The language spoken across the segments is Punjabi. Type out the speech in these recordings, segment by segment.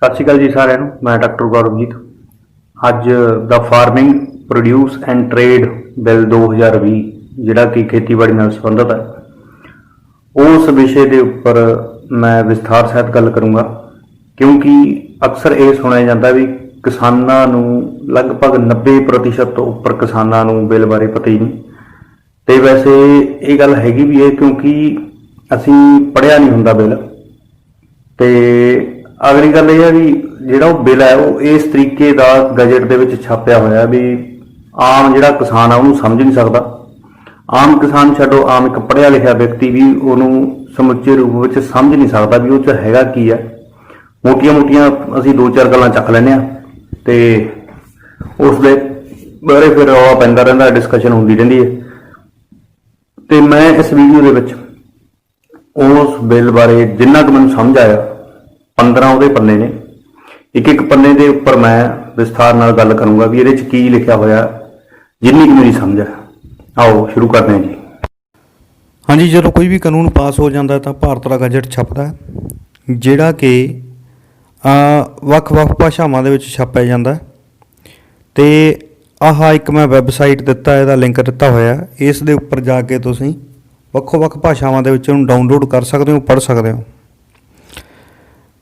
ਸਤਿ ਸ਼੍ਰੀ ਅਕਾਲ ਜੀ ਸਾਰਿਆਂ ਨੂੰ। ਮੈਂ ਡਾਕਟਰ ਗੌਰਵਜੀਤ। ਅੱਜ ਦਾ farming produce and trade bill 2020 ਜਿਹੜਾ ਕਿ ਖੇਤੀਬਾੜੀ ਨਾਲ ਸੰਬੰਧਿਤ ਹੈ, ਉਸ ਵਿਸ਼ੇ ਦੇ ਉੱਪਰ ਮੈਂ ਵਿਸਥਾਰ ਸਹਿਤ ਗੱਲ ਕਰੂੰਗਾ, ਕਿਉਂਕਿ ਅਕਸਰ ਇਹ ਸੁਣਿਆ ਜਾਂਦਾ ਵੀ ਕਿਸਾਨਾਂ ਨੂੰ ਲਗਭਗ 90% ਤੋਂ ਉੱਪਰ ਕਿਸਾਨਾਂ ਨੂੰ ਬਿੱਲ ਬਾਰੇ ਪਤਾ ਹੀ ਨਹੀਂ। ਤੇ ਵੈਸੇ ਇਹ ਗੱਲ ਹੈਗੀ ਵੀ ਹੈ, ਕਿਉਂਕਿ ਅਸੀਂ ਪੜ੍ਹਿਆ ਨਹੀਂ ਹੁੰਦਾ ਬਿੱਲ। ਤੇ ਅਗਲੀ ਗੱਲ ਇਹ ਹੈ ਵੀ ਜਿਹੜਾ ਉਹ ਬਿੱਲ ਹੈ ਉਹ ਇਸ ਤਰੀਕੇ ਦਾ ਗਜਟ ਦੇ ਵਿੱਚ ਛਾਪਿਆ ਹੋਇਆ ਵੀ ਆਮ ਜਿਹੜਾ ਕਿਸਾਨ ਆ ਉਹਨੂੰ ਸਮਝ ਨਹੀਂ ਸਕਦਾ। ਆਮ ਕਿਸਾਨ ਛੱਡੋ, ਆਮ ਇੱਕ ਪੜ੍ਹਿਆ ਲਿਖਿਆ ਵਿਅਕਤੀ ਵੀ ਉਹਨੂੰ ਸਮੁੱਚੇ ਰੂਪ ਵਿੱਚ ਸਮਝ ਨਹੀਂ ਸਕਦਾ ਵੀ ਉਹ 'ਚ ਹੈਗਾ ਕੀ ਹੈ। ਮੋਟੀਆਂ ਅਸੀਂ 2-4 ਗੱਲਾਂ ਚੱਕ ਲੈਂਦੇ ਹਾਂ ਤੇ ਉਸ ਦੇ ਬਾਰੇ ਫਿਰ ਰੌਲਾ ਪੈਂਦਾ ਰਹਿੰਦਾ, ਡਿਸਕਸ਼ਨ ਹੁੰਦੀ ਰਹਿੰਦੀ ਹੈ। ਤੇ ਮੈਂ ਇਸ ਵੀਡੀਓ ਦੇ ਵਿੱਚ ਉਸ ਬਿੱਲ ਬਾਰੇ ਜਿੰਨਾ ਕੁ ਮੈਨੂੰ ਸਮਝ ਆਇਆ, 15 ਉਹਦੇ ਪੰਨੇ ਨੇ, ਇੱਕ ਪੰਨੇ ਦੇ ਉੱਪਰ ਮੈਂ ਵਿਸਥਾਰ ਨਾਲ ਗੱਲ ਕਰੂੰਗਾ ਵੀ ਇਹਦੇ 'ਚ ਕੀ ਲਿਖਿਆ ਹੋਇਆ, ਜਿੰਨੀ ਕੁ ਮੇਰੀ ਸਮਝ ਹੈ। ਆਓ ਸ਼ੁਰੂ ਕਰਦੇ ਹਾਂ ਜੀ। ਹਾਂਜੀ, ਜਦੋਂ ਕੋਈ ਵੀ ਕਾਨੂੰਨ ਪਾਸ ਹੋ ਜਾਂਦਾ ਤਾਂ ਭਾਰਤ ਦਾ ਗਜਟ ਛਪਦਾ ਹੈ, ਜਿਹੜਾ ਕਿ ਵੱਖ-ਵੱਖ ਭਾਸ਼ਾਵਾਂ ਦੇ ਵਿੱਚ ਛਾਪਿਆ ਜਾਂਦਾ। ਅਤੇ ਆਹ ਇੱਕ ਮੈਂ ਵੈਬਸਾਈਟ ਦਿੱਤਾ, ਇਹਦਾ ਲਿੰਕ ਦਿੱਤਾ ਹੋਇਆ, ਇਸ ਦੇ ਉੱਪਰ ਜਾ ਕੇ ਤੁਸੀਂ ਵੱਖੋ-ਵੱਖ ਭਾਸ਼ਾਵਾਂ ਦੇ ਵਿੱਚ ਉਹਨੂੰ ਡਾਊਨਲੋਡ ਕਰ ਸਕਦੇ ਹੋ, ਪੜ੍ਹ ਸਕਦੇ ਹੋ।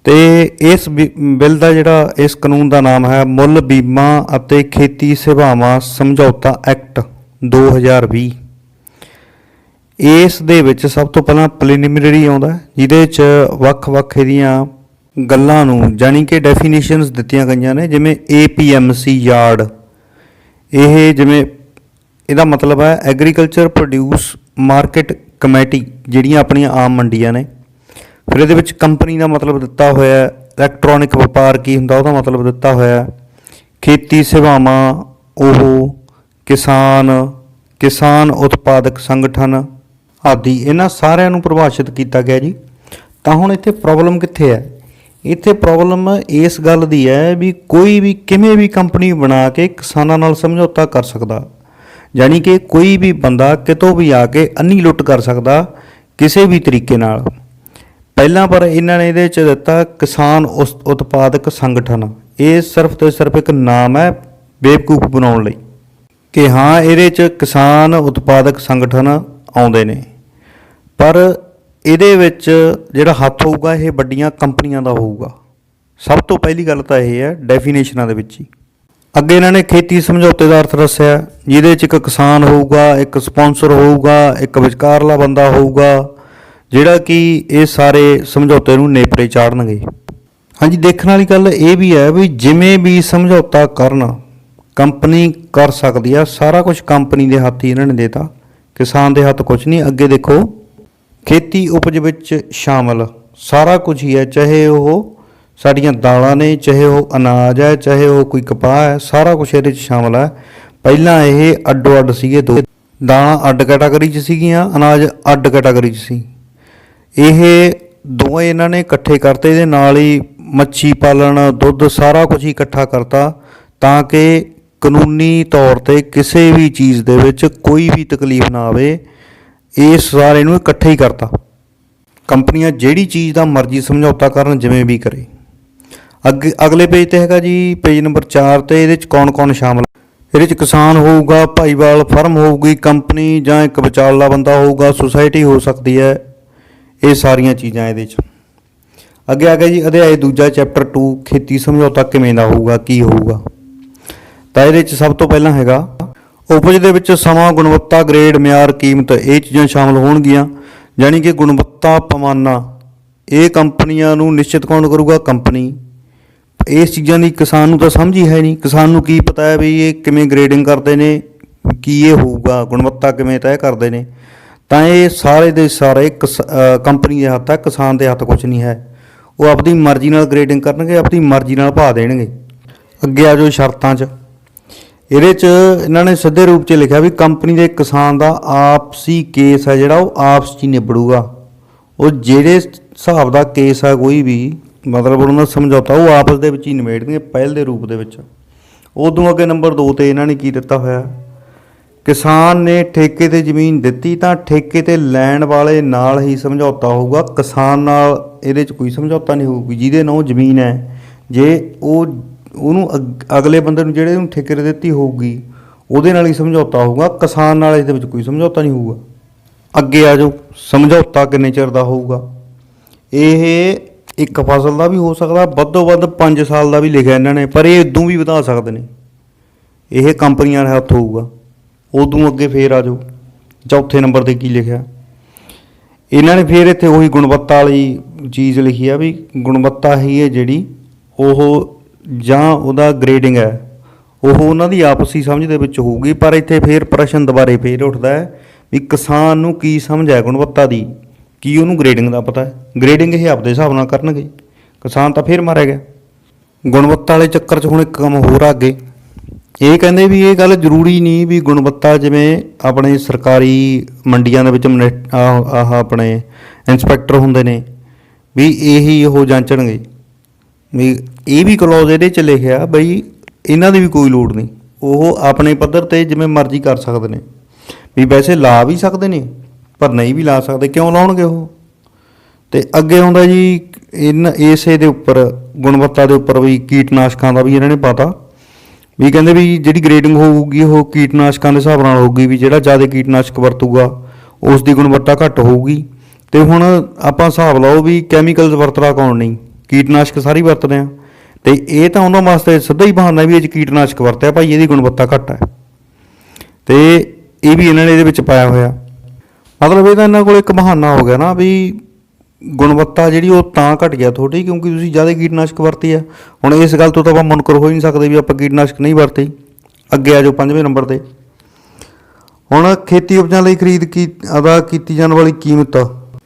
ਅਤੇ ਇਸ ਬਿੱਲ ਦਾ ਜਿਹੜਾ ਇਸ ਕਾਨੂੰਨ ਦਾ ਨਾਮ ਹੈ ਮੁੱਲ ਬੀਮਾ ਅਤੇ ਖੇਤੀ ਸੇਵਾਵਾਂ ਸਮਝੌਤਾ ਐਕਟ 2020। ਇਸ ਦੇ ਵਿੱਚ ਸਭ ਤੋਂ ਪਹਿਲਾਂ ਪ੍ਰੀਲਿਮਿਨਰੀ ਆਉਂਦਾ, ਜਿਹਦੇ 'ਚ ਵੱਖ-ਵੱਖ ਇਹਦੀਆਂ ਗੱਲਾਂ ਨੂੰ ਜਾਣੀ ਕਿ ਡੈਫੀਨੇਸ਼ਨਸ ਦਿੱਤੀਆਂ ਗਈਆਂ ਨੇ। ਜਿਵੇਂ APMC ਯਾਰਡ, ਇਹ ਜਿਵੇਂ ਇਹਦਾ ਮਤਲਬ ਹੈ ਐਗਰੀਕਲਚਰ ਪ੍ਰੋਡਿਊਸ ਮਾਰਕੀਟ ਕਮੇਟੀ, ਜਿਹੜੀਆਂ ਆਪਣੀਆਂ ਆਮ ਮੰਡੀਆਂ ਨੇ। ਫਿਰ ਇਹਦੇ ਵਿੱਚ ਕੰਪਨੀ ਦਾ ਮਤਲਬ ਦਿੱਤਾ ਹੋਇਆ, ਇਲੈਕਟ੍ਰੋਨਿਕ ਵਪਾਰ ਕੀ ਹੁੰਦਾ ਉਹਦਾ ਮਤਲਬ ਦਿੱਤਾ ਹੋਇਆ, ਖੇਤੀ ਸੇਵਾਵਾਂ ਉਹ ਕਿਸਾਨ ਉਤਪਾਦਕ ਸੰਗਠਨ ਆਦਿ, ਇਹਨਾਂ ਸਾਰਿਆਂ ਨੂੰ ਪਰਿਭਾਸ਼ਿਤ ਕੀਤਾ ਗਿਆ ਜੀ। ਤਾਂ ਹੁਣ ਇੱਥੇ ਪ੍ਰੋਬਲਮ ਕਿੱਥੇ ਹੈ? ਇੱਥੇ ਪ੍ਰੋਬਲਮ ਇਸ ਗੱਲ ਦੀ ਹੈ ਵੀ ਕੋਈ ਵੀ ਕਿਵੇਂ ਵੀ ਕੰਪਨੀ ਬਣਾ ਕੇ ਕਿਸਾਨਾਂ ਨਾਲ ਸਮਝੌਤਾ ਕਰ ਸਕਦਾ, ਯਾਨੀ ਕਿ ਕੋਈ ਵੀ ਬੰਦਾ ਕਿਤੋਂ ਵੀ ਆ ਕੇ ਅੰਨੀ ਲੁੱਟ ਕਰ ਸਕਦਾ ਕਿਸੇ ਵੀ ਤਰੀਕੇ ਨਾਲ। ਪਹਿਲਾਂ ਪਰ ਇਹਨਾਂ ਨੇ ਇਹਦੇ 'ਚ ਦਿੱਤਾ ਕਿਸਾਨ ਉਤਪਾਦਕ ਸੰਗਠਨ। ਇਹ ਸਿਰਫ ਤੇ ਸਿਰਫ ਇੱਕ ਨਾਮ ਹੈ ਬੇਵਕੂਫ ਬਣਾਉਣ ਲਈ ਕਿ ਹਾਂ ਇਹਦੇ 'ਚ ਕਿਸਾਨ ਉਤਪਾਦਕ ਸੰਗਠਨ ਆਉਂਦੇ ਨੇ, ਪਰ ਇਹਦੇ ਵਿੱਚ ਜਿਹੜਾ ਹੱਥ ਹੋਊਗਾ ਇਹ ਵੱਡੀਆਂ ਕੰਪਨੀਆਂ ਦਾ ਹੋਊਗਾ। ਸਭ ਤੋਂ ਪਹਿਲੀ ਗੱਲ ਤਾਂ ਇਹ ਹੈ ਡੈਫੀਨੇਸ਼ਨਾਂ ਦੇ ਵਿੱਚ ਹੀ। ਅੱਗੇ ਇਹਨਾਂ ਨੇ ਖੇਤੀ ਸਮਝੌਤੇ ਦਾ ਅਰਥ ਦੱਸਿਆ, ਜਿਹਦੇ 'ਚ ਇੱਕ ਕਿਸਾਨ ਹੋਊਗਾ, ਇੱਕ ਸਪਾਂਸਰ ਹੋਊਗਾ, ਇੱਕ ਵਿਚਕਾਰਲਾ ਬੰਦਾ ਹੋਊਗਾ, ਜਿਹੜਾ ਕਿ ਇਹ ਸਾਰੇ ਸਮਝੌਤੇ ਨੂੰ ਨੇਪਰੇ ਚਾੜਨਗੇ। ਹਾਂਜੀ, ਦੇਖਣ ਵਾਲੀ ਗੱਲ ਇਹ ਵੀ ਹੈ ਵੀ ਜਿਵੇਂ ਵੀ ਸਮਝੌਤਾ ਕਰਨ ਕੰਪਨੀ ਕਰ ਸਕਦੀ ਆ, ਸਾਰਾ ਕੁਝ ਕੰਪਨੀ ਦੇ ਹੱਥ ਹੀ ਇਹਨਾਂ ਨੇ ਦੇਤਾ, ਕਿਸਾਨ ਦੇ ਹੱਥ ਕੁਝ ਨਹੀਂ। ਅੱਗੇ ਦੇਖੋ, ਖੇਤੀ ਉਪਜ ਵਿੱਚ ਸ਼ਾਮਲ ਸਾਰਾ ਕੁਝ ਹੀ ਹੈ, ਚਾਹੇ ਉਹ ਸਾਡੀਆਂ ਦਾਲਾਂ ਨੇ, ਚਾਹੇ ਉਹ ਅਨਾਜ ਹੈ, ਚਾਹੇ ਉਹ ਕੋਈ ਕਪਾਹ ਹੈ, ਸਾਰਾ ਕੁਝ ਇਹਦੇ 'ਚ ਸ਼ਾਮਲ ਹੈ। ਪਹਿਲਾਂ ਇਹ ਅੱਡੋ ਅੱਡ ਸੀਗੇ, ਦੋ ਦਾਲਾਂ ਅੱਡ ਕੈਟਾਗਰੀ 'ਚ ਸੀਗੀਆਂ, ਅਨਾਜ ਅੱਡ ਕੈਟਾਗਰੀ 'ਚ ਸੀ। ਇਹ ਦੋਵੇਂ ਇਹਨਾਂ ਨੇ ਇਕੱਠੇ ਕਰਤੇ। ਇਹਦੇ ਨਾਲ ਹੀ ਮੱਛੀ ਪਾਲਣ, ਦੁੱਧ, ਸਾਰਾ ਕੁਝ ਹੀ ਇਕੱਠਾ ਕਰਤਾ ਤਾਂ ਕਿ ਕਾਨੂੰਨੀ ਤੌਰ 'ਤੇ ਕਿਸੇ ਵੀ ਚੀਜ਼ ਦੇ ਵਿੱਚ ਕੋਈ ਵੀ ਤਕਲੀਫ ਨਾ ਆਵੇ। ਇਸ ਸਾਰੇ ਨੂੰ ਇਕੱਠੇ ਹੀ ਕਰਤਾ। ਕੰਪਨੀਆਂ ਜਿਹੜੀ ਚੀਜ਼ ਦਾ ਮਰਜ਼ੀ ਸਮਝੌਤਾ ਕਰਨ, ਜਿਵੇਂ ਵੀ ਕਰੇ। ਅਗਲੇ ਪੇਜ 'ਤੇ ਹੈਗਾ ਜੀ, ਪੇਜ ਨੰਬਰ 4 'ਤੇ, ਇਹਦੇ 'ਚ ਕੌਣ ਸ਼ਾਮਲ? ਇਹਦੇ 'ਚ ਕਿਸਾਨ ਹੋਊਗਾ, ਭਾਈਵਾਲ ਫਰਮ ਹੋਊਗੀ, ਕੰਪਨੀ ਜਾਂ ਇੱਕ ਵਿਚਾਲਾ ਬੰਦਾ ਹੋਊਗਾ, ਸੁਸਾਇਟੀ ਹੋ ਸਕਦੀ ਹੈ। ਇਹ ਸਾਰੀਆਂ ਚੀਜ਼ਾਂ ਇਹਦੇ 'ਚ। ਅੱਗੇ ਆ ਗਿਆ ਜੀ ਅਧਿਆਇ ਦੂਜਾ, ਚੈਪਟਰ 2, ਖੇਤੀ ਸਮਝੌਤਾ ਕਿਵੇਂ ਦਾ ਹੋਊਗਾ, ਕੀ ਹੋਊਗਾ। ਤਾਂ ਇਹਦੇ 'ਚ ਸਭ ਤੋਂ ਪਹਿਲਾਂ ਹੈਗਾ ਉਪਜ ਦੇ ਵਿੱਚ ਸਮਾਂ, ਗੁਣਵੱਤਾ, ਗ੍ਰੇਡ, ਮਿਆਰ, ਕੀਮਤ, ਇਹ ਚੀਜ਼ਾਂ ਸ਼ਾਮਲ ਹੋਣਗੀਆਂ। ਯਾਨੀ ਕਿ ਗੁਣਵੱਤਾ ਪੈਮਾਨਾ ਇਹ ਕੰਪਨੀਆਂ ਨੂੰ ਨਿਸ਼ਚਿਤ ਕੌਣ ਕਰੂਗਾ? ਕੰਪਨੀ। ਇਸ ਚੀਜ਼ਾਂ ਦੀ ਕਿਸਾਨ ਨੂੰ ਤਾਂ ਸਮਝ ਹੀ ਹੈ ਨਹੀਂ। ਕਿਸਾਨ ਨੂੰ ਕੀ ਪਤਾ ਹੈ ਵੀ ਇਹ ਕਿਵੇਂ ਗ੍ਰੇਡਿੰਗ ਕਰਦੇ ਨੇ, ਕੀ ਇਹ ਹੋਊਗਾ, ਗੁਣਵੱਤਾ ਕਿਵੇਂ ਤੈਅ ਕਰਦੇ ਨੇ। ਤਾਂ ਇਹ ਸਾਰੇ ਦੇ ਸਾਰੇ ਕੰਪਨੀ ਦੇ ਹੱਥ ਹੈ, ਕਿਸਾਨ ਦੇ ਹੱਥ ਕੁਝ ਨਹੀਂ ਹੈ। ਉਹ ਆਪਣੀ ਮਰਜ਼ੀ ਨਾਲ ਗ੍ਰੇਡਿੰਗ ਕਰਨਗੇ, ਆਪਣੀ ਮਰਜ਼ੀ ਨਾਲ ਭਾਅ ਦੇਣਗੇ। ਅੱਗੇ ਆ ਜਾਓ ਸ਼ਰਤਾਂ 'ਚ। ਇਹਦੇ 'ਚ ਇਹਨਾਂ ਨੇ ਸਿੱਧੇ ਰੂਪ 'ਚ ਲਿਖਿਆ ਵੀ ਕੰਪਨੀ ਦੇ ਕਿਸਾਨ ਦਾ ਆਪਸੀ ਕੇਸ ਹੈ ਜਿਹੜਾ ਉਹ ਆਪਸ 'ਚ ਹੀ ਨਿਬੜੂਗਾ। ਉਹ ਜਿਹੜੇ ਹਿਸਾਬ ਦਾ ਕੇਸ ਹੈ, ਕੋਈ ਵੀ ਮਤਲਬ ਉਹਨਾਂ ਦਾ ਸਮਝੌਤਾ, ਉਹ ਆਪਸ ਦੇ ਵਿੱਚ ਹੀ ਨਿਬੇੜਨਗੇ ਪਹਿਲ ਦੇ ਰੂਪ ਦੇ ਵਿੱਚ। ਉਦੋਂ ਅੱਗੇ ਨੰਬਰ 2 'ਤੇ ਇਹਨਾਂ ਨੇ ਕੀ ਦਿੱਤਾ ਹੋਇਆ, ਕਿਸਾਨ ਨੇ ਠੇਕੇ 'ਤੇ ਜ਼ਮੀਨ ਦਿੱਤੀ ਤਾਂ ਠੇਕੇ 'ਤੇ ਲੈਣ ਵਾਲੇ ਨਾਲ ਹੀ ਸਮਝੌਤਾ ਹੋਊਗਾ। ਕਿਸਾਨ ਨਾਲ ਇਹਦੇ 'ਚ ਕੋਈ ਸਮਝੌਤਾ ਨਹੀਂ ਹੋਊਗੀ। ਜਿਹਦੇ ਨਾਂ ਜ਼ਮੀਨ ਹੈ, ਜੇ ਉਹਨੂੰ ਅਗਲੇ ਬੰਦੇ ਨੂੰ ਜਿਹੜੇ ਨੂੰ ਠੇਕੇ 'ਤੇ ਦਿੱਤੀ ਹੋਊਗੀ ਉਹਦੇ ਨਾਲ ਹੀ ਸਮਝੌਤਾ ਹੋਊਗਾ, ਕਿਸਾਨ ਨਾਲ ਇਹਦੇ ਵਿੱਚ ਕੋਈ ਸਮਝੌਤਾ ਨਹੀਂ ਹੋਊਗਾ। ਅੱਗੇ ਆ ਜਾਓ, ਸਮਝੌਤਾ ਕਿੰਨੇ ਚਿਰ ਦਾ ਹੋਊਗਾ? ਇਹ ਇੱਕ ਫਸਲ ਦਾ ਵੀ ਹੋ ਸਕਦਾ, ਵੱਧੋ ਵੱਧ 5 ਸਾਲ ਦਾ ਵੀ ਲਿਖਿਆ ਇਹਨਾਂ ਨੇ, ਪਰ ਇਹ ਇਦੋਂ ਵੀ ਵਧਾ ਸਕਦੇ ਨੇ। ਇਹ ਕੰਪਨੀਆਂ ਦੇ ਹੱਥ ਹੋਊਗਾ। ਉਦੋਂ ਅੱਗੇ ਫੇਰ ਆ ਜਾਓ, ਚੌਥੇ ਨੰਬਰ 'ਤੇ ਕੀ ਲਿਖਿਆ ਇਹਨਾਂ ਨੇ? ਫੇਰ ਇੱਥੇ ਉਹੀ ਗੁਣਵੱਤਾ ਵਾਲੀ ਚੀਜ਼ ਲਿਖੀ ਆ ਵੀ ਗੁਣਵੱਤਾ ਹੀ ਹੈ ਜਿਹੜੀ ਉਹ ਜਾਂ ਉਹਦਾ ਗ੍ਰੇਡਿੰਗ ਹੈ ਉਹ ਉਹਨਾਂ ਦੀ ਆਪਸੀ ਸਮਝ ਦੇ ਵਿੱਚ ਹੋਊਗੀ। ਪਰ ਇੱਥੇ ਫੇਰ ਪ੍ਰਸ਼ਨ ਦੁਬਾਰੇ ਫੇਰ ਉੱਠਦਾ ਹੈ ਵੀ ਕਿਸਾਨ ਨੂੰ ਕੀ ਸਮਝ ਹੈ ਗੁਣਵੱਤਾ ਦੀ, ਕੀ ਉਹਨੂੰ ਗ੍ਰੇਡਿੰਗ ਦਾ ਪਤਾ ਹੈ? ਗ੍ਰੇਡਿੰਗ ਇਹ ਆਪਦੇ ਹਿਸਾਬ ਨਾਲ ਕਰਨਗੇ, ਕਿਸਾਨ ਤਾਂ ਫੇਰ ਮਾਰਿਆ ਗਿਆ। ਗੁਣਵੱਤਾ ਵਾਲੇ ਚੱਕਰ 'ਚ ਹੁਣ ਇੱਕ ਕੰਮ ਹੋਰ ਆ ਅੱਗੇ, ਇਹ ਕਹਿੰਦੇ ਵੀ ਇਹ ਗੱਲ ਜ਼ਰੂਰੀ ਨਹੀਂ ਵੀ ਗੁਣਵੱਤਾ ਜਿਵੇਂ ਆਪਣੇ ਸਰਕਾਰੀ ਮੰਡੀਆਂ ਦੇ ਵਿੱਚ ਆਪਣੇ ਇੰਸਪੈਕਟਰ ਹੁੰਦੇ ਨੇ ਵੀ ਇਹੀ ਉਹ ਜਾਂਚਣਗੇ। ਵੀ ਇਹ ਵੀ ਕਲੌਜ਼ ਇਹਦੇ 'ਚ ਲਿਖਿਆ ਬਈ ਇਹਨਾਂ ਦੀ ਵੀ ਕੋਈ ਲੋੜ ਨਹੀਂ, ਉਹ ਆਪਣੇ ਪੱਧਰ 'ਤੇ ਜਿਵੇਂ ਮਰਜ਼ੀ ਕਰ ਸਕਦੇ ਨੇ। ਵੀ ਵੈਸੇ ਲਾ ਵੀ ਸਕਦੇ ਨੇ ਪਰ ਨਹੀਂ ਵੀ ਲਾ ਸਕਦੇ, ਕਿਉਂ ਲਾਉਣਗੇ ਉਹ? ਤੇ ਅੱਗੇ ਆਉਂਦਾ ਜੀ ਇਸੇ ਦੇ ਉੱਪਰ ਗੁਣਵੱਤਾ ਦੇ ਉੱਪਰ ਵੀ ਕੀਟਨਾਸ਼ਕਾਂ ਦਾ ਵੀ ਇਹਨਾਂ ਨੇ ਪਤਾ ਵੀ ਕਹਿੰਦੇ ਵੀ ਜਿਹੜੀ ਗ੍ਰੇਡਿੰਗ ਹੋਊਗੀ ਉਹ ਕੀਟਨਾਸ਼ਕਾਂ ਦੇ ਹਿਸਾਬ ਨਾਲ ਹੋਊਗੀ, ਵੀ ਜਿਹੜਾ ਜ਼ਿਆਦਾ ਕੀਟਨਾਸ਼ਕ ਵਰਤੂਗਾ ਉਸ ਦੀ ਗੁਣਵੱਤਾ ਘੱਟ ਹੋਊਗੀ। ਤੇ ਹੁਣ ਆਪਾਂ ਹਿਸਾਬ ਲਾਓ ਵੀ ਕੈਮੀਕਲਸ ਵਰਤਦਾ ਕੌਣ ਨਹੀਂ, ਕੀਟਨਾਸ਼ਕ ਸਾਰੇ ਵਰਤਦੇ ਆ, ਤੇ ਇਹ ਤਾਂ ਉਹਨਾਂ ਵਾਸਤੇ ਸਿੱਧਾ ਹੀ ਬਹਾਨਾ ਵੀ ਇਹ 'ਚ ਕੀਟਨਾਸ਼ਕ ਵਰਤਿਆ ਭਾਈ ਇਹਦੀ ਗੁਣਵੱਤਾ ਘੱਟ ਹੈ। ਤੇ ਇਹ ਵੀ ਇਹਨਾਂ ਨੇ ਇਹਦੇ ਵਿੱਚ ਪਾਇਆ ਹੋਇਆ, ਮਤਲਬ ਇਹ ਤਾਂ ਇਹਨਾਂ ਕੋਲ ਇੱਕ ਬਹਾਨਾ ਹੋ ਗਿਆ ਨਾ ਵੀ ਗੁਣਵੱਤਾ ਜਿਹੜੀ ਉਹ ਤਾਂ ਘਟ ਗਿਆ ਤੁਹਾਡੀ ਕਿਉਂਕਿ ਤੁਸੀਂ ਜ਼ਿਆਦਾ ਕੀਟਨਾਸ਼ਕ ਵਰਤੀ ਆ। ਹੁਣ ਇਸ ਗੱਲ ਤੋਂ ਤਾਂ ਆਪਾਂ ਮੁਨਕਰ ਹੋ ਹੀ ਨਹੀਂ ਸਕਦੇ ਵੀ ਆਪਾਂ ਕੀਟਨਾਸ਼ਕ ਨਹੀਂ ਵਰਤੇ। ਅੱਗੇ ਆ ਜਾਓ 5ਵੇਂ ਨੰਬਰ 'ਤੇ। ਹੁਣ ਖੇਤੀ ਉਪਜਾਂ ਲਈ ਖਰੀਦ ਅਦਾ ਕੀਤੀ ਜਾਣ ਵਾਲੀ ਕੀਮਤ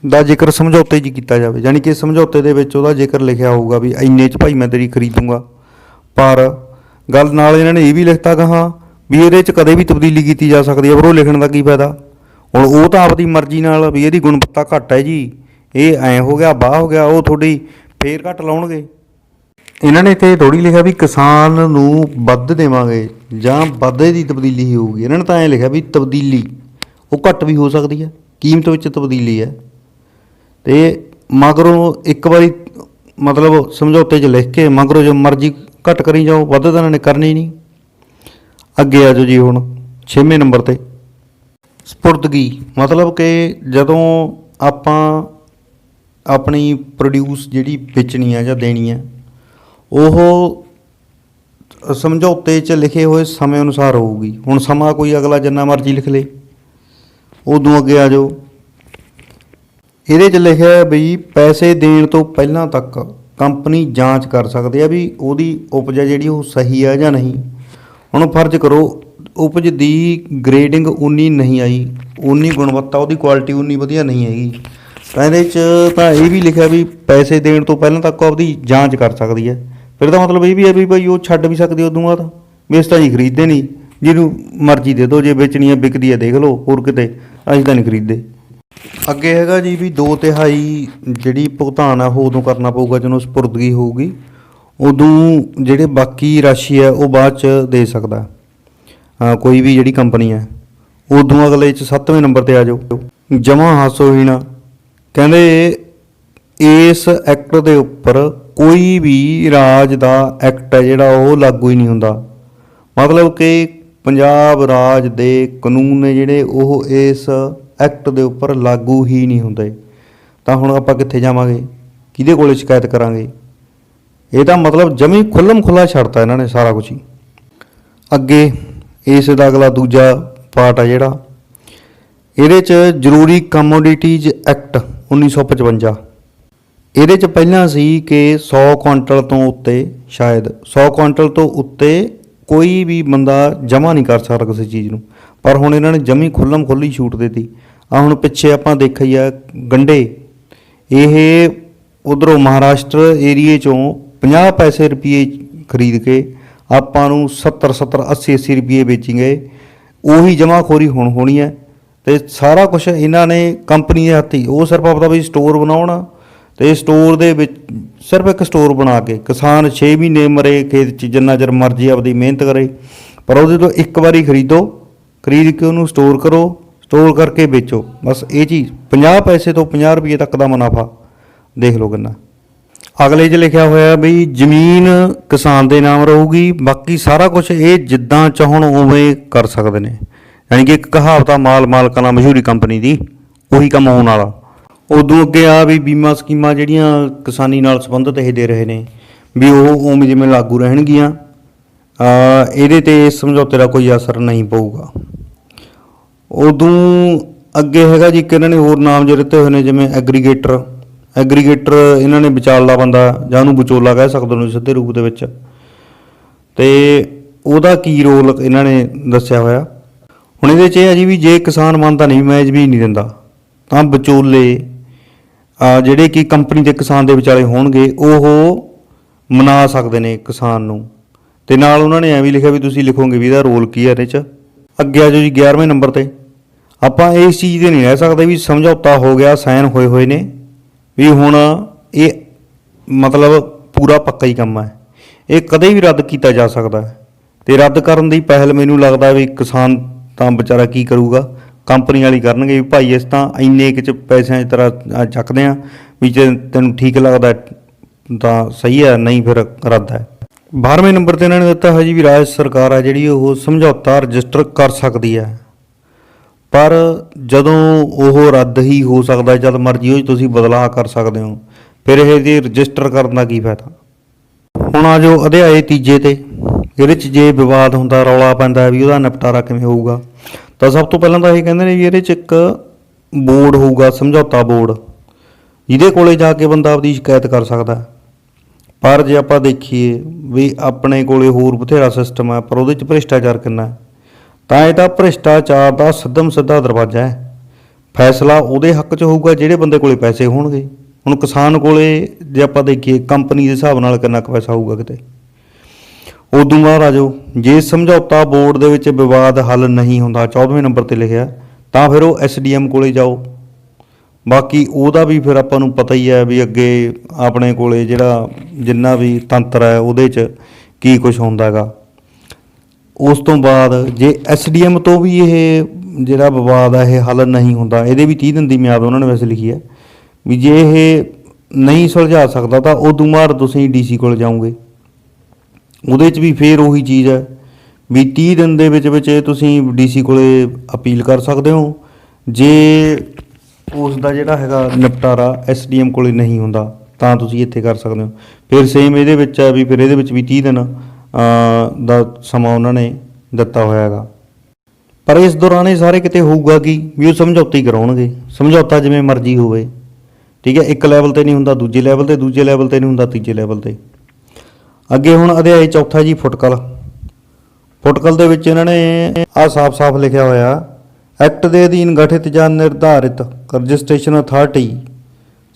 ਦਾ ਜ਼ਿਕਰ ਸਮਝੌਤੇ 'ਚ ਕੀਤਾ ਜਾਵੇ, ਯਾਨੀ ਕਿ ਸਮਝੌਤੇ ਦੇ ਵਿੱਚ ਉਹਦਾ ਜ਼ਿਕਰ ਲਿਖਿਆ ਹੋਊਗਾ ਵੀ ਇੰਨੇ 'ਚ ਭਾਈ ਮੈਂ ਤੇਰੀ ਖਰੀਦੂੰਗਾ। ਪਰ ਗੱਲ ਨਾਲ ਇਹਨਾਂ ਨੇ ਇਹ ਵੀ ਲਿਖਤਾ ਕਹਾਂ ਵੀ ਇਹਦੇ 'ਚ ਕਦੇ ਵੀ ਤਬਦੀਲੀ ਕੀਤੀ ਜਾ ਸਕਦੀ ਹੈ, ਪਰ ਉਹ ਲਿਖਣ ਦਾ ਕੀ ਫਾਇਦਾ? ਹੁਣ ਉਹ ਤਾਂ ਆਪਦੀ ਮਰਜ਼ੀ ਨਾਲ ਵੀ ਇਹਦੀ ਗੁਣਵੱਤਾ ਘੱਟ ਹੈ ਜੀ, ਇਹ ਐਂ ਹੋ ਗਿਆ ਬਾਹ ਹੋ ਗਿਆ, ਉਹ ਤੁਹਾਡੀ ਫੇਰ ਘੱਟ ਲਾਉਣਗੇ। ਇਹਨਾਂ ਨੇ ਇੱਥੇ ਥੋੜ੍ਹੀ ਲਿਖਿਆ ਵੀ ਕਿਸਾਨ ਨੂੰ ਵੱਧ ਦੇਵਾਂਗੇ ਜਾਂ ਵਾਧੇ ਦੀ ਤਬਦੀਲੀ ਹੀ ਹੋਊਗੀ। ਇਹਨਾਂ ਨੇ ਤਾਂ ਐਂ ਲਿਖਿਆ ਵੀ ਤਬਦੀਲੀ ਉਹ ਘੱਟ ਵੀ ਹੋ ਸਕਦੀ ਹੈ, ਕੀਮਤ ਵਿੱਚ ਤਬਦੀਲੀ ਹੈ। ਤੇ ਮਗਰੋਂ ਇੱਕ ਵਾਰੀ ਮਤਲਬ ਸਮਝੌਤੇ 'ਚ ਲਿਖ ਕੇ ਮਗਰੋਂ ਜੋ ਮਰਜ਼ੀ ਘੱਟ ਕਰੀ ਜਾਓ, ਵੱਧ ਤਾਂ ਇਹਨਾਂ ਨੇ ਕਰਨੀ ਨਹੀਂ। ਅੱਗੇ ਆ ਜਾਓ ਜੀ ਹੁਣ 6ਵੇਂ ਨੰਬਰ 'ਤੇ ਸਪੁਰਦਗੀ, ਮਤਲਬ ਕਿ ਜਦੋਂ ਆਪਾਂ ਆਪਣੀ ਪ੍ਰੋਡਿਊਸ ਜਿਹੜੀ ਵੇਚਣੀ ਹੈ ਜਾਂ ਦੇਣੀ ਹੈ ਉਹ ਸਮਝੌਤੇ 'ਚ ਲਿਖੇ ਹੋਏ ਸਮੇਂ ਅਨੁਸਾਰ ਹੋਊਗੀ। ਹੁਣ ਸਮਾਂ ਕੋਈ ਅਗਲਾ ਜਿੰਨਾ ਮਰਜ਼ੀ ਲਿਖ ਲੇ। ਉਦੋਂ ਅੱਗੇ ਆ ਜਾਓ, ਇਹਦੇ 'ਚ ਲਿਖਿਆ ਬਈ ਪੈਸੇ ਦੇਣ ਤੋਂ ਪਹਿਲਾਂ ਤੱਕ ਕੰਪਨੀ ਜਾਂਚ ਕਰ ਸਕਦੇ ਆ ਵੀ ਉਹਦੀ ਉਪਜ ਜਿਹੜੀ ਉਹ ਸਹੀ ਆ ਜਾਂ ਨਹੀਂ। ਹੁਣ ਫਰਜ਼ ਕਰੋ ਉਪਜ ਦੀ ਗ੍ਰੇਡਿੰਗ ਉਨੀ ਨਹੀਂ ਆਈ, ਉਨੀ ਗੁਣਵੱਤਾ ਉਹਦੀ ਕੁਆਲਿਟੀ ਉਨੀ ਵਧੀਆ ਨਹੀਂ ਹੈਗੀ, ਤਾਂ ਇਹਦੇ 'ਚ ਤਾਂ ਇਹ ਵੀ ਲਿਖਿਆ ਵੀ ਪੈਸੇ ਦੇਣ ਤੋਂ ਪਹਿਲਾਂ ਤੱਕ ਆਪਦੀ ਜਾਂਚ ਕਰ ਸਕਦੀ ਹੈ। ਫਿਰ ਦਾ ਮਤਲਬ ਇਹ ਵੀ ਹੈ ਵੀ ਭਾਈ ਉਹ ਛੱਡ ਵੀ ਸਕਦੀ ਉਦੋਂ ਬਾਅਦ ਵੀ ਇਸ ਤਾਂ ਜੀ ਖਰੀਦਦੇ ਨਹੀਂ, ਜਿਹਨੂੰ ਮਰਜ਼ੀ ਦੇ ਦਿਓ, ਜੇ ਵੇਚਣੀ ਹੈ ਵਿਕਦੀ ਹੈ ਦੇਖ ਲਓ, ਹੋਰ ਕਿਤੇ ਅਸੀਂ ਤਾਂ ਨਹੀਂ ਖਰੀਦਦੇ। ਅੱਗੇ ਹੈਗਾ ਜੀ ਵੀ 2/3 ਜਿਹੜੀ ਭੁਗਤਾਨ ਆ ਉਹ ਉਦੋਂ ਕਰਨਾ ਪਊਗਾ ਜਦੋਂ ਸਪੁਰਦਗੀ ਹੋਊਗੀ, ਉਦੋਂ ਜਿਹੜੇ ਬਾਕੀ ਰਾਸ਼ੀ ਹੈ ਉਹ ਬਾਅਦ 'ਚ ਦੇ ਸਕਦਾ ਕੋਈ ਵੀ ਜਿਹੜੀ ਕੰਪਨੀ ਹੈ। ਉਦੋਂ ਅਗਲੇ 'ਚ 7ਵੇਂ ਨੰਬਰ 'ਤੇ ਆ ਜਾਓ ਜਮ੍ਹਾਂ ਹਾਸੋਹੀਣ, ਕਹਿੰਦੇ ਇਸ ਐਕਟ ਦੇ ਉੱਪਰ ਕੋਈ ਵੀ ਰਾਜ ਦਾ ਐਕਟ ਹੈ ਜਿਹੜਾ ਉਹ ਲਾਗੂ ਹੀ ਨਹੀਂ ਹੁੰਦਾ। ਮਤਲਬ ਕਿ ਪੰਜਾਬ ਰਾਜ ਦੇ ਕਾਨੂੰਨ ਨੇ ਜਿਹੜੇ ਉਹ ਇਸ ਐਕਟ ਦੇ ਉੱਪਰ ਲਾਗੂ ਹੀ ਨਹੀਂ ਹੁੰਦੇ। ਤਾਂ ਹੁਣ ਆਪਾਂ ਕਿੱਥੇ ਜਾਵਾਂਗੇ, ਕਿਹਦੇ ਕੋਲ ਸ਼ਿਕਾਇਤ ਕਰਾਂਗੇ? ਇਹ ਤਾਂ ਮਤਲਬ ਜਮੀ ਖੁੱਲ੍ਹਮ ਖੁੱਲ੍ਹਾ ਛੱਡਤਾ ਇਹਨਾਂ ਨੇ ਸਾਰਾ ਕੁਝ ਹੀ। ਅੱਗੇ ਇਸ ਦਾ ਅਗਲਾ ਦੂਜਾ ਪਾਰਟ ਆ ਜਿਹੜਾ, ਇਹਦੇ 'ਚ ਜ਼ਰੂਰੀ ਕਮੋਡਿਟੀਜ਼ ਐਕਟ 1955, ਇਹਦੇ 'ਚ ਪਹਿਲਾਂ ਸੀ ਕਿ 100 ਕੁਆਂਟਲ ਤੋਂ ਉੱਤੇ, ਸ਼ਾਇਦ 100 ਕੁਆਂਟਲ ਤੋਂ ਉੱਤੇ ਕੋਈ ਵੀ ਬੰਦਾ ਜਮ੍ਹਾਂ ਨਹੀਂ ਕਰ ਸਕਦਾ ਕਿਸੇ ਚੀਜ਼ ਨੂੰ, ਪਰ ਹੁਣ ਇਹਨਾਂ ਨੇ ਜਮੀ ਖੁੱਲ੍ਹਮ ਖੁੱਲ੍ਹੀ ਛੂਟ ਦਿੱਤੀ। ਆ ਹੁਣ ਪਿੱਛੇ ਆਪਾਂ ਦੇਖਿਆ ਹੀ ਆ ਗੰਢੇ, ਇਹ ਉਧਰੋਂ ਮਹਾਰਾਸ਼ਟਰ ਏਰੀਏ 'ਚੋਂ 50 ਪੈਸੇ ਰੁਪਏ ਖਰੀਦ ਕੇ ਆਪਾਂ ਨੂੰ 70 80 ਰੁਪਏ ਵੇਚेंगे। ਉਹੀ ਜਮ੍ਹਾਂਖੋਰੀ ਹੁਣ ਹੋਣੀ ਹੈ ਤੇ ਸਾਰਾ ਕੁਝ ਇਹਨਾਂ ਨੇ ਕੰਪਨੀ ਦੇ ਹੱਥ ਹੀ, ਉਹ ਸਿਰਫ ਆਪਦਾ ਵੀ ਸਟੋਰ ਬਣਾਉਣਾ ਤੇ ਸਟੋਰ ਦੇ ਵਿੱਚ ਸਿਰਫ ਇੱਕ ਸਟੋਰ ਬਣਾ ਕੇ ਕਿਸਾਨ 6 ਮਹੀਨੇ ਮਰੇ ਖੇਤ 'ਚ ਜਿੰਨਾ ਚਿਰ ਮਰਜ਼ੀ ਆਪਦੀ ਮਿਹਨਤ ਕਰੇ, ਪਰ ਉਹਦੇ ਤੋਂ ਇੱਕ ਵਾਰੀ ਖਰੀਦ ਕੇ ਉਹਨੂੰ ਸਟੋਰ ਕਰੋ, ਸਟੋਰ ਕਰਕੇ ਵੇਚੋ, ਬਸ ਇਹ ਚੀਜ਼। 50 ਪੈਸੇ ਤੋਂ 50 ਰੁਪਏ ਤੱਕ ਦਾ ਮੁਨਾਫਾ ਦੇਖ ਲਓ ਕਿੰਨਾ। ਅਗਲੇ 'ਚ ਲਿਖਿਆ ਹੋਇਆ ਵੀ ਜ਼ਮੀਨ ਕਿਸਾਨ ਦੇ ਨਾਮ ਰਹੂਗੀ, ਬਾਕੀ ਸਾਰਾ ਕੁਝ ਇਹ ਜਿੱਦਾਂ ਚਾਹਣ ਉਵੇਂ ਕਰ ਸਕਦੇ ਨੇ। ਯਾਨੀ ਕਿ ਇੱਕ ਕਹਾਵਤ ਆ, ਮਾਲ ਮਾਲਕਾਨਾ ਮਸ਼ਹੂਰੀ ਕੰਪਨੀ ਦੀ, ਉਹੀ ਕੰਮ ਹੋਣ ਵਾਲਾ। ਉਦੋਂ ਅੱਗੇ ਆ ਵੀ ਬੀਮਾ ਸਕੀਮਾਂ ਜਿਹੜੀਆਂ ਕਿਸਾਨੀ ਨਾਲ ਸੰਬੰਧਿਤ ਇਹ ਦੇ ਰਹੇ ਨੇ ਵੀ ਉਹ ਉਵੇਂ ਜਿਵੇਂ ਲਾਗੂ ਰਹਿਣਗੀਆਂ। ਇਹਦੇ 'ਤੇ ਇਸ ਸਮਝੌਤੇ ਦਾ ਕੋਈ ਅਸਰ ਨਹੀਂ ਪਊਗਾ। ਉਦੋਂ ਅੱਗੇ ਹੈਗਾ ਜੀ ਕਿ ਇਹਨਾਂ ਨੇ ਹੋਰ ਨਾਮ ਜਿਹੇ ਦਿੱਤੇ ਹੋਏ ਨੇ, ਜਿਵੇਂ ਐਗਰੀਗੇਟਰ ਇਹਨਾਂ ਨੇ ਵਿਚਾਲਦਾ ਬੰਦਾ, ਜਾਂ ਉਹਨੂੰ ਵਿਚੋਲਾ ਕਹਿ ਸਕਦੇ ਹੋ ਸਿੱਧੇ ਰੂਪ ਦੇ ਵਿੱਚ। ਅਤੇ ਉਹਦਾ ਕੀ ਰੋਲ ਇਹਨਾਂ ਨੇ ਦੱਸਿਆ ਹੋਇਆ। ਹੁਣ ਇਹਦੇ 'ਚ ਇਹ ਹੈ ਜੀ ਵੀ ਜੇ ਕਿਸਾਨ ਮੰਨਦਾ ਨਹੀਂ, ਮੈਂ ਜ਼ਮੀਨ ਨਹੀਂ ਦਿੰਦਾ, ਤਾਂ ਵਿਚੋਲੇ ਜਿਹੜੇ ਕਿ ਕੰਪਨੀ ਤੇ ਕਿਸਾਨ ਦੇ ਵਿਚਾਲੇ ਹੋਣਗੇ ਉਹ ਮਨਾ ਸਕਦੇ ਨੇ ਕਿਸਾਨ ਨੂੰ। ਅਤੇ ਨਾਲ ਉਹਨਾਂ ਨੇ ਐਵੇਂ ਲਿਖਿਆ ਵੀ ਤੁਸੀਂ ਲਿਖੋਗੇ ਵੀ ਇਹਦਾ ਰੋਲ ਕੀ ਹੈ ਇਹਦੇ 'ਚ। ਅੱਗੇ ਆ ਜਾਓ ਜੀ 11ਵੇਂ ਨੰਬਰ 'ਤੇ। ਆਪਾਂ ਇਸ ਚੀਜ਼ 'ਤੇ ਨਹੀਂ ਰਹਿ ਸਕਦੇ ਵੀ ਸਮਝੌਤਾ ਹੋ ਗਿਆ, ਸਾਈਨ ਹੋਏ ਨੇ, ਵੀ ਹੁਣ ਇਹ ਮਤਲਬ ਪੂਰਾ ਪੱਕਾ ਹੀ ਕੰਮ ਹੈ। ਇਹ ਕਦੇ ਵੀ ਰੱਦ ਕੀਤਾ ਜਾ ਸਕਦਾ ਹੈ, ਅਤੇ ਰੱਦ ਕਰਨ ਦੀ ਪਹਿਲ ਮੈਨੂੰ ਲੱਗਦਾ ਵੀ ਕਿਸਾਨ ਤਾਂ ਵਿਚਾਰਾ ਕੀ ਕਰੂਗਾ, ਕੰਪਨੀ ਵਾਲੀ ਕਰਨਗੇ ਵੀ ਭਾਈ ਇਸ ਤਾਂ ਇੰਨੇ ਕੁ 'ਚ ਪੈਸਿਆਂ 'ਚ ਤਰ੍ਹਾਂ ਚੱਕਦੇ ਹਾਂ, ਵੀ ਜੇ ਤੈਨੂੰ ਠੀਕ ਲੱਗਦਾ ਤਾਂ ਸਹੀ ਹੈ, ਨਹੀਂ ਫਿਰ ਰੱਦ ਹੈ। 12ਵੇਂ ਨੰਬਰ 'ਤੇ ਇਹਨਾਂ ਨੇ ਦਿੱਤਾ ਹੈ ਜੀ ਵੀ ਰਾਜ ਸਰਕਾਰ ਹੈ ਜਿਹੜੀ ਉਹ ਸਮਝੌਤਾ ਰਜਿਸਟਰ ਕਰ ਸਕਦੀ ਹੈ, ਪਰ ਜਦੋਂ ਉਹ ਰੱਦ ਹੀ ਹੋ ਸਕਦਾ, ਜਦ ਮਰਜ਼ੀ ਉਹ ਤੁਸੀਂ ਬਦਲਾਅ ਕਰ ਸਕਦੇ ਹੋ, ਫਿਰ ਇਹਦੀ ਰਜਿਸਟਰ ਕਰਨ ਦਾ ਕੀ ਫਾਇਦਾ। ਹੁਣ ਆ ਜਾਓ ਅਧਿਆਏ 3 'ਤੇ। ਇਹਦੇ 'ਚ ਜੇ ਵਿਵਾਦ ਹੁੰਦਾ, ਰੌਲਾ ਪੈਂਦਾ ਵੀ ਉਹਦਾ ਨਿਪਟਾਰਾ ਕਿਵੇਂ ਹੋਊਗਾ, ਤਾਂ ਸਭ ਤੋਂ ਪਹਿਲਾਂ ਤਾਂ ਇਹ ਕਹਿੰਦੇ ਨੇ ਵੀ ਇਹਦੇ 'ਚ ਇੱਕ ਬੋਰਡ ਹੋਊਗਾ, ਸਮਝੌਤਾ ਬੋਰਡ, ਜਿਹਦੇ ਕੋਲੇ ਜਾ ਕੇ ਬੰਦਾ ਆਪਦੀ ਸ਼ਿਕਾਇਤ ਕਰ ਸਕਦਾ। ਪਰ ਜੇ ਆਪਾਂ ਦੇਖੀਏ ਵੀ ਆਪਣੇ ਕੋਲੇ ਹੋਰ ਬਥੇਰਾ ਸਿਸਟਮ ਹੈ, ਪਰ ਉਹਦੇ 'ਚ ਭ੍ਰਿਸ਼ਟਾਚਾਰ ਕਿੰਨਾ ਹੈ, ਤਾਂ ਇਹ ਤਾਂ ਭ੍ਰਿਸ਼ਟਾਚਾਰ ਦਾ ਸਿੱਧਮ ਸਿੱਧਾ ਦਰਵਾਜ਼ਾ ਹੈ। ਫੈਸਲਾ ਉਹਦੇ ਹੱਕ 'ਚ ਹੋਊਗਾ ਜਿਹੜੇ ਬੰਦੇ ਕੋਲੇ ਪੈਸੇ ਹੋਣਗੇ। ਹੁਣ ਕਿਸਾਨ ਕੋਲੇ ਜੇ ਆਪਾਂ ਦੇਖੀਏ ਕੰਪਨੀ ਦੇ ਹਿਸਾਬ ਨਾਲ ਕਿੰਨਾ ਕੁ ਪੈਸਾ ਹੋਊਗਾ ਕਿਤੇ। ਉਦੋਂ ਬਾਅਦ ਆ ਜਾਓ, ਜੇ ਸਮਝੌਤਾ ਬੋਰਡ ਦੇ ਵਿੱਚ ਵਿਵਾਦ ਹੱਲ ਨਹੀਂ ਹੁੰਦਾ, 14ਵੇਂ ਨੰਬਰ 'ਤੇ ਲਿਖਿਆ, ਤਾਂ ਫਿਰ ਉਹ SDM ਕੋਲੇ ਜਾਓ। ਬਾਕੀ ਉਹਦਾ ਵੀ ਫਿਰ ਆਪਾਂ ਨੂੰ ਪਤਾ ਹੀ ਹੈ ਵੀ ਅੱਗੇ ਆਪਣੇ ਕੋਲੇ ਜਿਹੜਾ ਜਿੰਨਾ ਵੀ ਤੰਤਰ ਹੈ ਉਹਦੇ 'ਚ ਕੀ ਕੁਛ ਹੁੰਦਾ ਹੈਗਾ। ਉਸ ਤੋਂ ਬਾਅਦ ਜੇ SDM ਤੋਂ ਵੀ ਇਹ ਜਿਹੜਾ ਵਿਵਾਦ ਹੈ ਇਹ ਹੱਲ ਨਹੀਂ ਹੁੰਦਾ, ਇਹਦੇ ਵੀ 30 ਦਿਨ ਦੀ ਮਿਆਦ ਉਹਨਾਂ ਨੇ ਵੈਸੇ ਲਿਖੀ ਹੈ ਵੀ ਜੇ ਇਹ ਨਹੀਂ ਸੁਲਝਾ ਸਕਦਾ ਤਾਂ ਉਦੋਂ ਬਾਅਦ ਤੁਸੀਂ DC ਕੋਲ ਜਾਓਗੇ। ਉਹਦੇ 'ਚ ਵੀ ਫਿਰ ਉਹੀ ਚੀਜ਼ ਹੈ ਵੀ 30 ਦਿਨ ਦੇ ਵਿੱਚ ਤੁਸੀਂ DC ਕੋਲੇ ਅਪੀਲ ਕਰ ਸਕਦੇ ਹੋ। ਜੇ ਉਸ ਦਾ ਜਿਹੜਾ ਹੈਗਾ ਨਿਪਟਾਰਾ SDM ਕੋਲੇ ਨਹੀਂ ਹੁੰਦਾ ਤਾਂ ਤੁਸੀਂ ਇੱਥੇ ਕਰ ਸਕਦੇ ਹੋ। ਫਿਰ ਸੇਮ ਇਹਦੇ ਵਿੱਚ ਹੈ ਵੀ ਫਿਰ ਇਹਦੇ ਵਿੱਚ ਵੀ 30 ਦਿਨ ਦਾ ਸਮਾਂ ਉਹਨਾਂ ਨੇ ਦਿੱਤਾ ਹੋਇਆ ਹੈਗਾ। ਪਰ ਇਸ ਦੌਰਾਨ ਇਹ ਸਾਰੇ ਕਿਤੇ ਹੋਊਗਾ ਕਿ ਵੀ ਉਹ ਸਮਝੌਤਾ ਹੀ ਕਰਾਉਣਗੇ। ਸਮਝੌਤਾ ਜਿਵੇਂ ਮਰਜ਼ੀ ਹੋਵੇ, ਠੀਕ ਹੈ, ਇੱਕ ਲੈਵਲ 'ਤੇ ਨਹੀਂ ਹੁੰਦਾ, ਦੂਜੇ ਲੈਵਲ 'ਤੇ, ਦੂਜੇ ਲੈਵਲ 'ਤੇ ਨਹੀਂ ਹੁੰਦਾ, ਤੀਜੇ ਲੈਵਲ 'ਤੇ। ਅੱਗੇ ਹੁਣ ਅਧਿਆਇ 4 ਜੀ, ਫੁਟਕਲ ਦੇ ਵਿੱਚ ਇਹਨਾਂ ਨੇ ਆਹ ਸਾਫ਼-ਸਾਫ਼ ਲਿਖਿਆ ਹੋਇਆ, ਐਕਟ ਦੇ ਅਧੀਨ ਗਠਿਤ ਜਾਂ ਨਿਰਧਾਰਿਤ registration authority,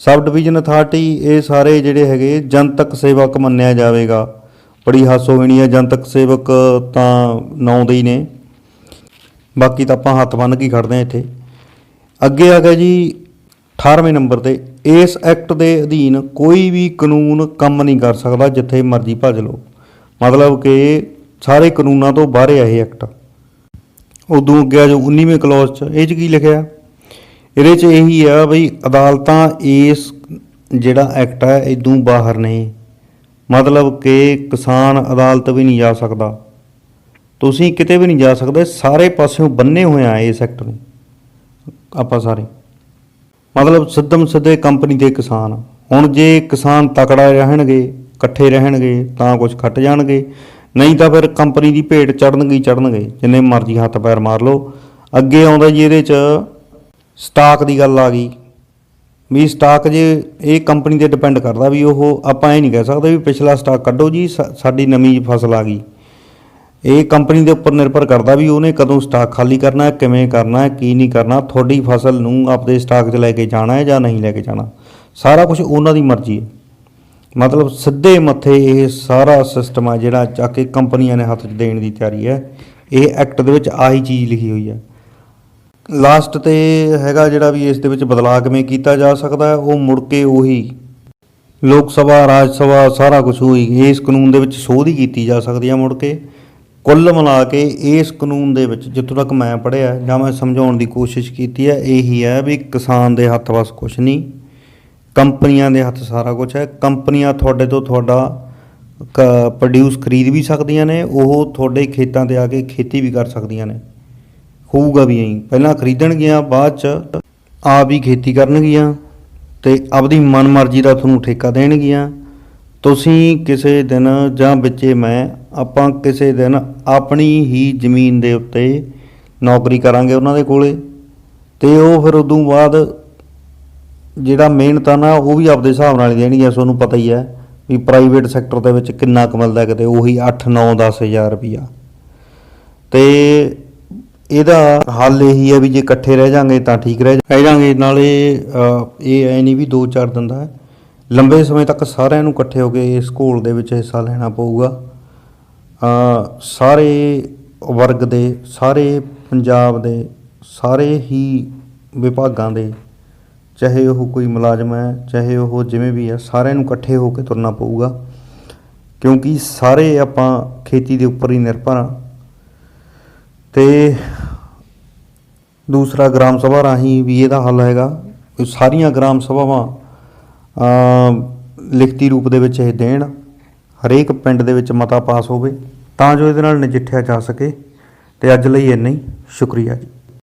sub division authority, ਇਹ ਸਾਰੇ ਜਿਹੜੇ ਹੈਗੇ ਜਨਤਕ ਸੇਵਕ ਮੰਨਿਆ ਜਾਵੇਗਾ। ਬੜੀ ਹਾਸੋਹੀਣੀ ਹੈ, ਜਨਤਕ ਸੇਵਕ ਤਾਂ ਨਾਂ ਦੇ ਹੀ ਨੇ, ਬਾਕੀ ਤਾਂ ਆਪਾਂ ਹੱਥ ਬੰਨ੍ਹ ਕੇ ਖੜ੍ਹਦੇ ਹਾਂ ਇੱਥੇ। ਅੱਗੇ ਆ ਗਿਆ ਜੀ 18ਵੇਂ ਨੰਬਰ 'ਤੇ, ਇਸ ਐਕਟ ਦੇ ਅਧੀਨ ਕੋਈ ਵੀ ਕਾਨੂੰਨ ਕੰਮ ਨਹੀਂ ਕਰ ਸਕਦਾ ਜਿੱਥੇ ਮਰਜ਼ੀ ਭੱਜ ਲਓ। ਮਤਲਬ ਕਿ ਸਾਰੇ ਕਾਨੂੰਨਾਂ ਤੋਂ ਬਾਹਰ ਹੈ ਇਹ ਐਕਟ। ਉਦੋਂ ਅੱਗੇ ਆ ਜੋ 19ਵੇਂ ਕਲੌਜ਼ 'ਚ, ਇਹ 'ਚ ਕੀ ਲਿਖਿਆ, ਇਹਦੇ 'ਚ ਇਹੀ ਆ ਬਈ ਅਦਾਲਤਾਂ ਇਸ ਜਿਹੜਾ ਐਕਟ ਹੈ ਇਦੋਂ ਬਾਹਰ ਨੇ। ਮਤਲਬ ਕਿ ਕਿਸਾਨ ਅਦਾਲਤ ਵੀ ਨਹੀਂ ਜਾ ਸਕਦਾ, ਤੁਸੀਂ ਕਿਤੇ ਵੀ ਨਹੀਂ ਜਾ ਸਕਦੇ, ਸਾਰੇ ਪਾਸਿਓਂ ਬੰਨੇ ਹੋਏ ਆ ਇਸ ਐਕਟ ਨੂੰ ਆਪਾਂ ਸਾਰੇ। ਮਤਲਬ ਸਿੱਧਮ ਸਿੱਧੇ ਕੰਪਨੀ ਦੇ ਕਿਸਾਨ। ਹੁਣ ਜੇ ਕਿਸਾਨ ਤਕੜਾ ਰਹਿਣਗੇ, ਇਕੱਠੇ ਰਹਿਣਗੇ ਤਾਂ ਕੁਝ ਖੱਟ ਜਾਣਗੇ, ਨਹੀਂ ਤਾਂ ਫਿਰ ਕੰਪਨੀ ਦੀ ਭੇਟ ਚੜ੍ਹਨਗੇ ਜਿੰਨੇ ਮਰਜ਼ੀ ਹੱਥ ਪੈਰ ਮਾਰ ਲਓ। ਅੱਗੇ ਆਉਂਦਾ ਜੀ ਇਹਦੇ 'ਚ ਸਟਾਕ ਦੀ ਗੱਲ ਆ ਗਈ ਵੀ ਸਟਾਕ ਜੇ ਇਹ ਕੰਪਨੀ 'ਤੇ ਡਿਪੈਂਡ ਕਰਦਾ ਵੀ ਉਹ ਆਪਾਂ ਇਹ ਨਹੀਂ ਕਹਿ ਸਕਦੇ ਵੀ ਪਿਛਲਾ ਸਟਾਕ ਕੱਢੋ ਜੀ ਸਾਡੀ ਨਵੀਂ ਫਸਲ ਆ ਗਈ। ਇਹ ਕੰਪਨੀ ਦੇ ਉੱਪਰ ਨਿਰਭਰ ਕਰਦਾ ਵੀ ਉਹਨੇ ਕਦੋਂ ਸਟਾਕ ਖਾਲੀ ਕਰਨਾ ਹੈ, ਕਿਵੇਂ ਕਰਨਾ ਹੈ, ਕੀ ਨਹੀਂ ਕਰਨਾ, ਤੁਹਾਡੀ ਫਸਲ ਨੂੰ ਆਪਦੇ ਸਟਾਕ 'ਚ ਲੈ ਕੇ ਜਾਣਾ ਹੈ ਜਾਂ ਨਹੀਂ ਲੈ ਕੇ ਜਾਣਾ, ਸਾਰਾ ਕੁਝ ਉਹਨਾਂ ਦੀ ਮਰਜ਼ੀ ਹੈ। ਮਤਲਬ ਸਿੱਧੇ ਮੱਥੇ ਇਹ ਸਾਰਾ ਸਿਸਟਮ ਆ ਜਿਹੜਾ ਜਾ ਕੇ ਕੰਪਨੀਆਂ ਨੇ ਹੱਥ 'ਚ ਦੇਣ ਦੀ ਤਿਆਰੀ ਹੈ। ਇਹ ਐਕਟ ਦੇ ਵਿੱਚ ਆਹੀ ਚੀਜ਼ ਲਿਖੀ ਹੋਈ ਹੈ। ਲਾਸਟ 'ਤੇ ਹੈਗਾ ਜਿਹੜਾ ਵੀ ਇਸ ਦੇ ਵਿੱਚ ਬਦਲਾਅ ਕਿਵੇਂ ਕੀਤਾ ਜਾ ਸਕਦਾ ਹੈ, ਉਹ ਮੁੜ ਕੇ ਉਹੀ ਲੋਕ ਸਭਾ, ਰਾਜ ਸਭਾ, ਸਾਰਾ ਕੁਝ ਉਹੀ ਇਸ ਕਾਨੂੰਨ ਦੇ ਵਿੱਚ ਸੋਧ ਹੀ ਕੀਤੀ ਜਾ ਸਕਦੀ ਹੈ ਮੁੜ ਕੇ। ਕੁੱਲ ਮਿਲਾ ਕੇ ਇਸ ਕਾਨੂੰਨ ਦੇ ਵਿੱਚ ਜਿੱਥੋਂ ਤੱਕ ਮੈਂ ਪੜ੍ਹਿਆ ਜਾਂ ਮੈਂ ਸਮਝਾਉਣ ਦੀ ਕੋਸ਼ਿਸ਼ ਕੀਤੀ ਹੈ, ਇਹੀ ਹੈ ਵੀ ਕਿਸਾਨ ਦੇ ਹੱਥ ਵੱਸ ਕੁਛ ਨਹੀਂ, ਕੰਪਨੀਆਂ ਦੇ ਹੱਥ ਸਾਰਾ ਕੁਝ ਹੈ। ਕੰਪਨੀਆਂ ਤੁਹਾਡੇ ਤੋਂ ਤੁਹਾਡਾ ਪ੍ਰੋਡਿਊਸ ਖਰੀਦ ਵੀ ਸਕਦੀਆਂ ਨੇ, ਉਹ ਤੁਹਾਡੇ ਖੇਤਾਂ ਤੇ ਆ ਕੇ ਖੇਤੀ ਵੀ ਕਰ ਸਕਦੀਆਂ ਨੇ। ਹੋਊਗਾ ਵੀ ਐਂ, ਪਹਿਲਾਂ ਖਰੀਦਣਗੀਆਂ, ਬਾਅਦ 'ਚ ਆਪ ਹੀ ਖੇਤੀ ਕਰਨਗੀਆਂ ਅਤੇ ਆਪਦੀ ਮਨਮਰਜ਼ੀ ਦਾ ਤੁਹਾਨੂੰ ਠੇਕਾ ਦੇਣਗੀਆਂ। ਤੁਸੀਂ ਕਿਸੇ ਦਿਨ ਜਾਂ ਵਿੱਚੇ ਆਪਾਂ ਕਿਸੇ ਦਿਨ ਆਪਣੀ ਹੀ ਜ਼ਮੀਨ ਦੇ ਉੱਤੇ ਨੌਕਰੀ ਕਰਾਂਗੇ ਉਹਨਾਂ ਦੇ ਕੋਲੇ, ਅਤੇ ਉਹ ਫਿਰ ਉਦੋਂ ਬਾਅਦ ਜਿਹੜਾ ਮਿਹਨਤ ਆ ਨਾ ਉਹ ਵੀ ਆਪਦੇ ਹਿਸਾਬ ਨਾਲ ਹੀ ਦੇਣਗੀਆਂ। ਤੁਹਾਨੂੰ ਪਤਾ ਹੀ ਹੈ ਵੀ ਪ੍ਰਾਈਵੇਟ ਸੈਕਟਰ ਦੇ ਵਿੱਚ ਕਿੰਨਾ ਕੁ ਮਿਲਦਾ, ਕਿਤੇ ਉਹੀ 8 9 10 ਹਜ਼ਾਰ ਰੁਪਈਆ। ਅਤੇ ਇਹਦਾ ਹੱਲ ਇਹੀ ਹੈ ਵੀ ਜੇ ਇਕੱਠੇ ਰਹਿ ਜਾਂਗੇ ਤਾਂ ਠੀਕ ਰਹਿ ਜਾਂਗੇ। ਨਾਲੇ ਇਹ ਐ ਨਹੀਂ ਵੀ 2-4 ਦਿਨ ਦਾ ਹੈ, ਲੰਬੇ ਸਮੇਂ ਤੱਕ ਸਾਰਿਆਂ ਨੂੰ ਇਕੱਠੇ ਹੋ ਕੇ ਇਸ ਘੋਲ ਦੇ ਵਿੱਚ ਹਿੱਸਾ ਲੈਣਾ ਪਊਗਾ। ਸਾਰੇ ਵਰਗ ਦੇ, ਸਾਰੇ ਪੰਜਾਬ ਦੇ, ਸਾਰੇ ਹੀ ਵਿਭਾਗਾਂ ਦੇ, ਚਾਹੇ ਉਹ ਕੋਈ ਮੁਲਾਜ਼ਮ ਹੈ, ਚਾਹੇ ਉਹ ਜਿਵੇਂ ਵੀ ਹੈ, ਸਾਰਿਆਂ ਨੂੰ ਇਕੱਠੇ ਹੋ ਕੇ ਤੁਰਨਾ ਪਊਗਾ, ਕਿਉਂਕਿ ਸਾਰੇ ਆਪਾਂ ਖੇਤੀ ਦੇ ਉੱਪਰ ਹੀ ਨਿਰਭਰ ਹਾਂ। ਅਤੇ ਦੂਸਰਾ ਗ੍ਰਾਮ ਸਭਾ ਰਾਹੀਂ ਵੀ ਇਹਦਾ ਹੱਲ ਹੈਗਾ। ਸਾਰੀਆਂ ਗ੍ਰਾਮ ਸਭਾਵਾਂ ਲਿਖਤੀ ਰੂਪ ਦੇ ਵਿੱਚ ਇਹ ਦੇਣ, ਹਰੇਕ ਪਿੰਡ ਦੇ ਵਿੱਚ ਮਤਾ ਪਾਸ ਹੋਵੇ ਤਾਂ ਜੋ ਇਹਦੇ ਨਾਲ ਨਜਿੱਠਿਆ ਜਾ ਸਕੇ। ਅਤੇ ਅੱਜ ਲਈ ਇੰਨਾ ਹੀ, ਸ਼ੁਕਰੀਆ ਜੀ।